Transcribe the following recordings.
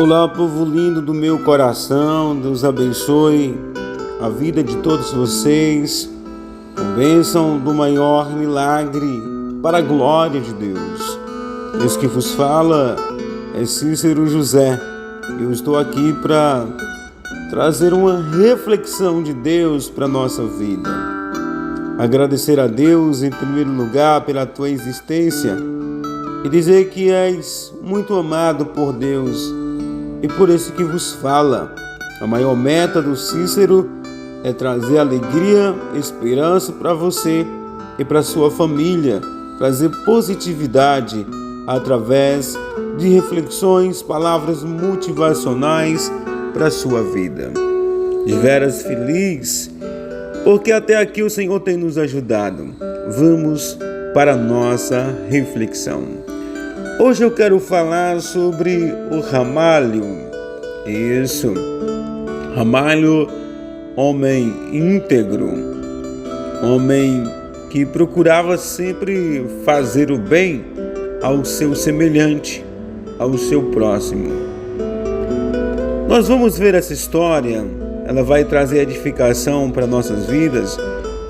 Olá, povo lindo do meu coração, Deus abençoe a vida de todos vocês, com bênção do maior milagre para a glória de Deus. Esse que vos fala é Cícero José. Eu estou aqui para trazer uma reflexão de Deus para a nossa vida. Agradecer a Deus em primeiro lugar pela tua existência e dizer que és muito amado por Deus e por esse que vos fala. A maior meta do Cícero é trazer alegria, esperança para você e para sua família, trazer positividade através de reflexões, palavras motivacionais para a sua vida. De veras feliz, porque até aqui o Senhor tem nos ajudado. Vamos para a nossa reflexão. Hoje eu quero falar sobre o Ramalho. Isso, Ramalho, homem íntegro, homem que procurava sempre fazer o bem ao seu semelhante, ao seu próximo. Nós vamos ver essa história, ela vai trazer edificação para nossas vidas,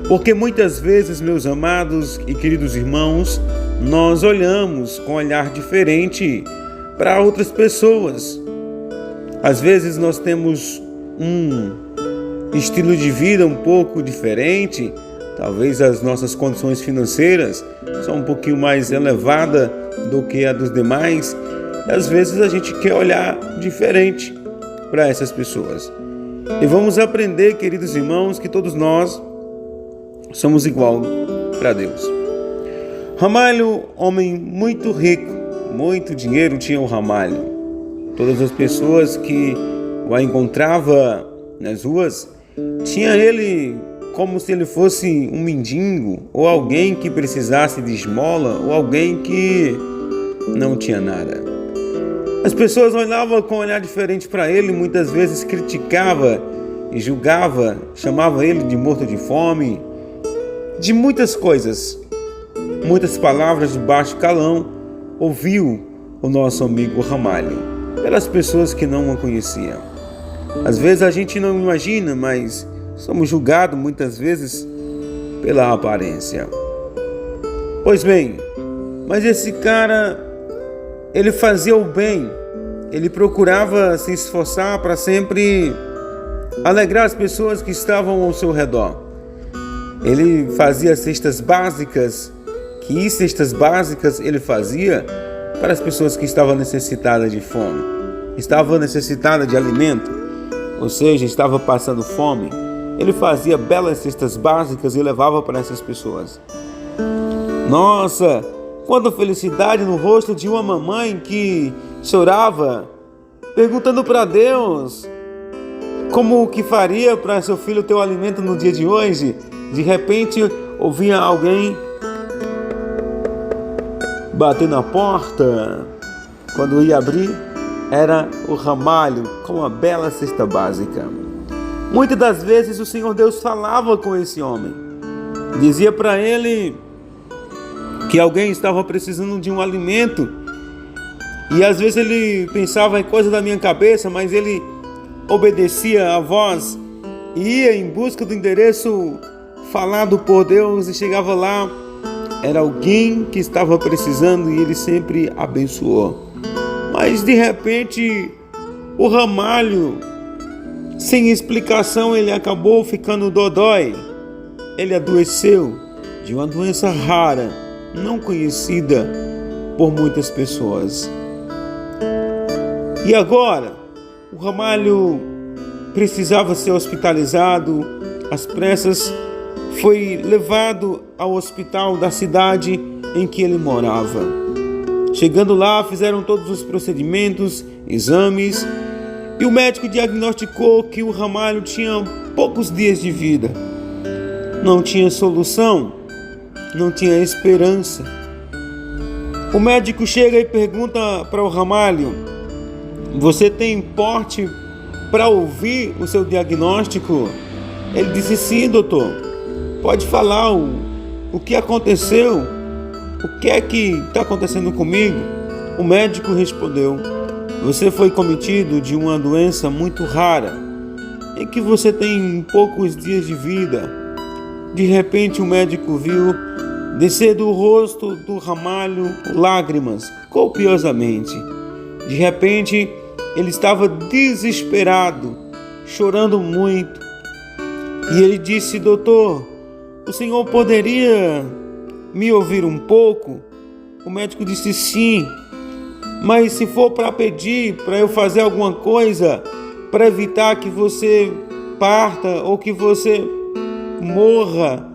porque muitas vezes, meus amados e queridos irmãos, nós olhamos com um olhar diferente para outras pessoas. Às vezes nós temos um estilo de vida um pouco diferente, talvez as nossas condições financeiras são um pouquinho mais elevadas do que a dos demais, e às vezes a gente quer olhar diferente para essas pessoas. E vamos aprender, queridos irmãos, que todos nós somos igual para Deus. Ramalho, homem muito rico, muito dinheiro tinha o Ramalho. Todas as pessoas que o encontravam nas ruas tinha ele como se ele fosse um mendigo, ou alguém que precisasse de esmola, ou alguém que não tinha nada. As pessoas olhavam com um olhar diferente para ele, muitas vezes criticava e julgava, chamava ele de morto de fome, de muitas coisas, muitas palavras de baixo calão ouviu o nosso amigo Ramalho, pelas pessoas que não o conheciam. Às vezes a gente não imagina, mas somos julgados muitas vezes pela aparência. Pois bem, mas esse cara, ele fazia o bem, ele procurava se esforçar para sempre alegrar as pessoas que estavam ao seu redor. Ele fazia cestas básicas, que cestas básicas ele fazia para as pessoas que estavam necessitadas de fome, estavam necessitadas de alimento, ou seja, estavam passando fome. Ele fazia belas cestas básicas e levava para essas pessoas. Nossa, quanta felicidade no rosto de uma mamãe que chorava, perguntando para Deus como que faria para seu filho ter o alimento no dia de hoje. De repente, ouvia alguém bater na porta. Quando ia abrir, era o Ramalho com uma bela cesta básica. Muitas das vezes o Senhor Deus falava com esse homem, dizia para ele que alguém estava precisando de um alimento, e às vezes ele pensava em coisa da minha cabeça, mas ele obedecia à voz e ia em busca do endereço falado por Deus, e chegava lá, era alguém que estava precisando e ele sempre abençoou. Mas de repente o Ramalho, sem explicação, ele acabou ficando dodói. Ele adoeceu de uma doença rara, não conhecida por muitas pessoas. E agora, o Ramalho precisava ser hospitalizado. Às pressas, foi levado ao hospital da cidade em que ele morava. Chegando lá, fizeram todos os procedimentos, exames, e o médico diagnosticou que o Ramalho tinha poucos dias de vida. Não tinha solução, não tinha esperança. O médico chega e pergunta para o Ramalho: você tem porte para ouvir o seu diagnóstico? Ele disse: sim, doutor. Pode falar o que aconteceu? O que é que está acontecendo comigo? O médico respondeu: Você foi cometido de uma doença muito rara, em que você tem poucos dias de vida. De repente o médico viu descer do rosto do Ramalho lágrimas copiosamente. De repente ele estava desesperado, chorando muito. E ele disse: doutor, o senhor poderia me ouvir um pouco? O médico disse: sim, mas se for para pedir para eu fazer alguma coisa para evitar que você parta ou que você morra,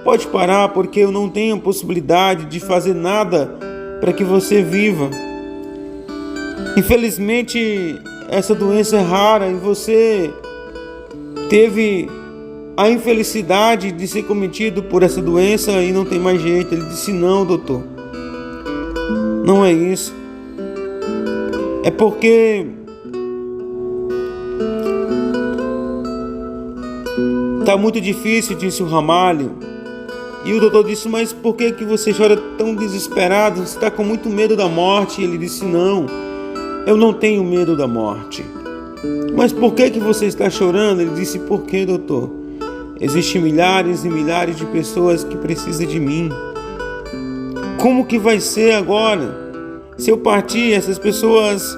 pode parar, porque eu não tenho possibilidade de fazer nada para que você viva. Infelizmente, essa doença é rara e você teve a infelicidade de ser cometido por essa doença e não tem mais jeito. Ele disse: não, doutor, não é isso. É porque está muito difícil, disse o Ramalho. E o doutor disse: mas por que você chora tão desesperado? Você está com muito medo da morte? E ele disse: não, eu não tenho medo da morte. Mas por que você está chorando? Ele disse: por que, doutor? Existem milhares e milhares de pessoas que precisam de mim. Como que vai ser agora? Se eu partir, essas pessoas,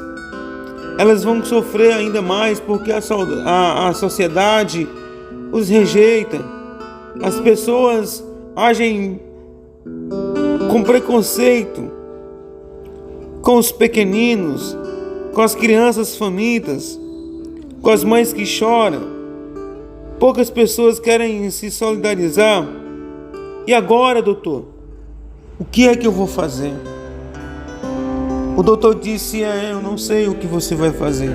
elas vão sofrer ainda mais, porque a sociedade os rejeita. As pessoas agem com preconceito com os pequeninos, com as crianças famintas, com as mães que choram. Poucas pessoas querem se solidarizar. E agora, doutor, o que é que eu vou fazer? O doutor disse: eu não sei o que você vai fazer.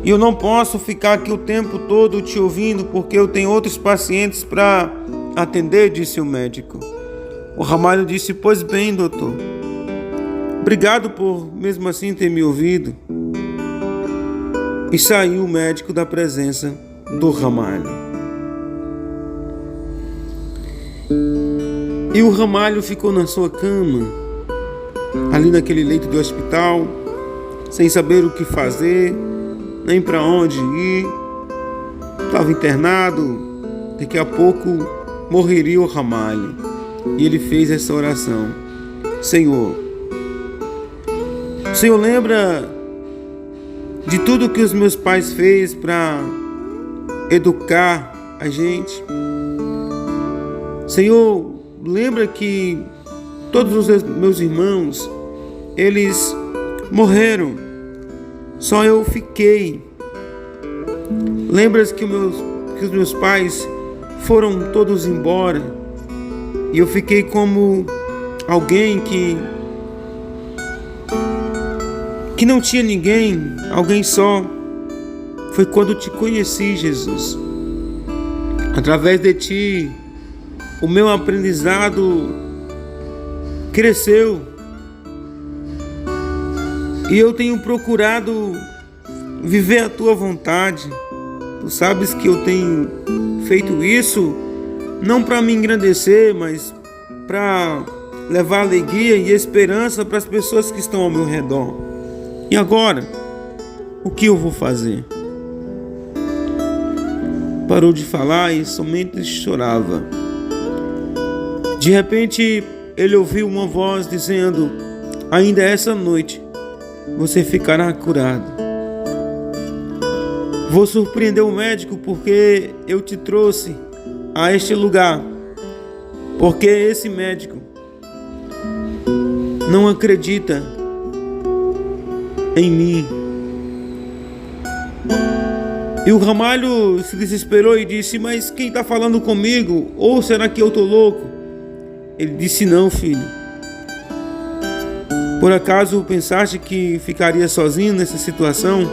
E eu não posso ficar aqui o tempo todo te ouvindo, porque eu tenho outros pacientes para atender, disse o médico. O Ramalho disse: pois bem, doutor. Obrigado por mesmo assim ter me ouvido. E saiu o médico da presença do Ramalho. E o Ramalho ficou na sua cama, ali naquele leito do hospital, sem saber o que fazer, nem para onde ir. Estava internado. Daqui a pouco morreria o Ramalho. E ele fez essa oração: Senhor, o Senhor lembra de tudo que os meus pais fez para educar a gente? Senhor, lembra que todos os meus irmãos, eles morreram, só eu fiquei. Lembras que os meus pais foram todos embora e eu fiquei como alguém que não tinha ninguém, alguém só. Foi quando te conheci, Jesus. Através de ti, o meu aprendizado cresceu e eu tenho procurado viver a tua vontade. Tu sabes que eu tenho feito isso não para me engrandecer, mas para levar alegria e esperança para as pessoas que estão ao meu redor. E agora, o que eu vou fazer? Parou de falar e somente chorava. De repente, ele ouviu uma voz dizendo: ainda essa noite você ficará curado. Vou surpreender o médico, porque eu te trouxe a este lugar, porque esse médico não acredita em mim. E o Ramalho se desesperou e disse: mas quem está falando comigo? Ou será que eu estou louco? Ele disse: não, filho. Por acaso pensaste que ficaria sozinho nessa situação?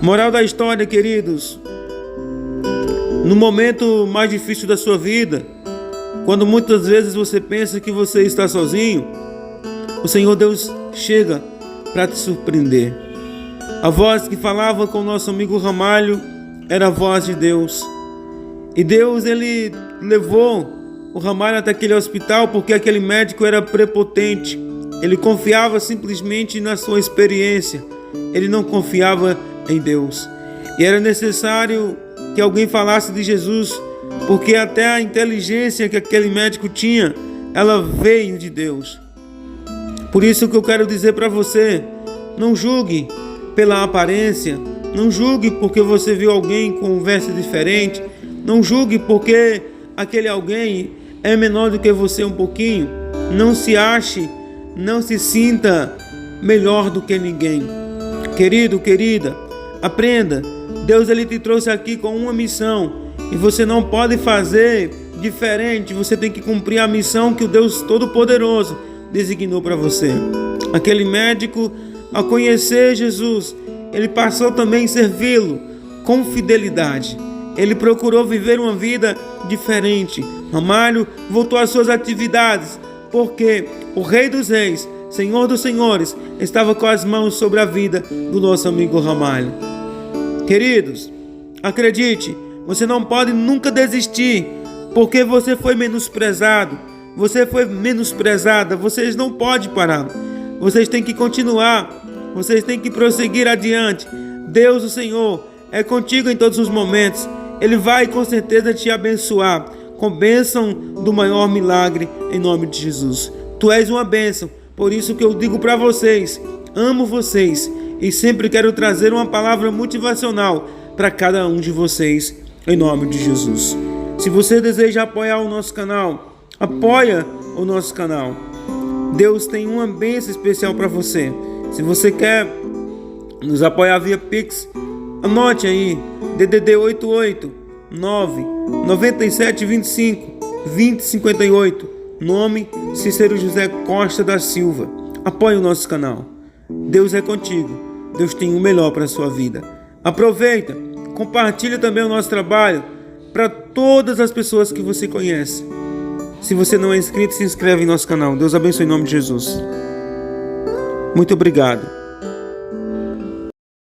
Moral da história, queridos: no momento mais difícil da sua vida, quando muitas vezes você pensa que você está sozinho, o Senhor Deus chega para te surpreender. A voz que falava com o nosso amigo Ramalho era a voz de Deus. E Deus, ele levou o Ramalho até aquele hospital porque aquele médico era prepotente. Ele confiava simplesmente na sua experiência. Ele não confiava em Deus. E era necessário que alguém falasse de Jesus, porque até a inteligência que aquele médico tinha, ela veio de Deus. Por isso que eu quero dizer para você, não julgue pela aparência, não julgue porque você viu alguém com um verso diferente, não julgue porque aquele alguém é menor do que você um pouquinho. Não se ache, não se sinta melhor do que ninguém. Querido, querida, aprenda. Deus ele te trouxe aqui com uma missão e você não pode fazer diferente. Você tem que cumprir a missão que o Deus Todo-Poderoso designou para você. Aquele médico, ao conhecer Jesus, ele passou também a servi-lo com fidelidade. Ele procurou viver uma vida diferente. Ramalho voltou às suas atividades, porque o Rei dos Reis, Senhor dos Senhores, estava com as mãos sobre a vida do nosso amigo Ramalho. Queridos, acredite, você não pode nunca desistir, porque você foi menosprezado, você foi menosprezada, vocês não podem parar. Vocês têm que continuar, vocês têm que prosseguir adiante. Deus, o Senhor, é contigo em todos os momentos. Ele vai com certeza te abençoar com bênção do maior milagre em nome de Jesus. Tu és uma bênção, por isso que eu digo para vocês, amo vocês e sempre quero trazer uma palavra motivacional para cada um de vocês em nome de Jesus. Se você deseja apoiar o nosso canal, apoia o nosso canal. Deus tem uma bênção especial para você. Se você quer nos apoiar via Pix, anote aí, DDD 88 9 97 25 20 58, nome Cícero José Costa da Silva. Apoie o nosso canal. Deus é contigo. Deus tem o melhor para a sua vida. Aproveita, compartilha também o nosso trabalho para todas as pessoas que você conhece. Se você não é inscrito, se inscreve em nosso canal. Deus abençoe em nome de Jesus. Muito obrigado.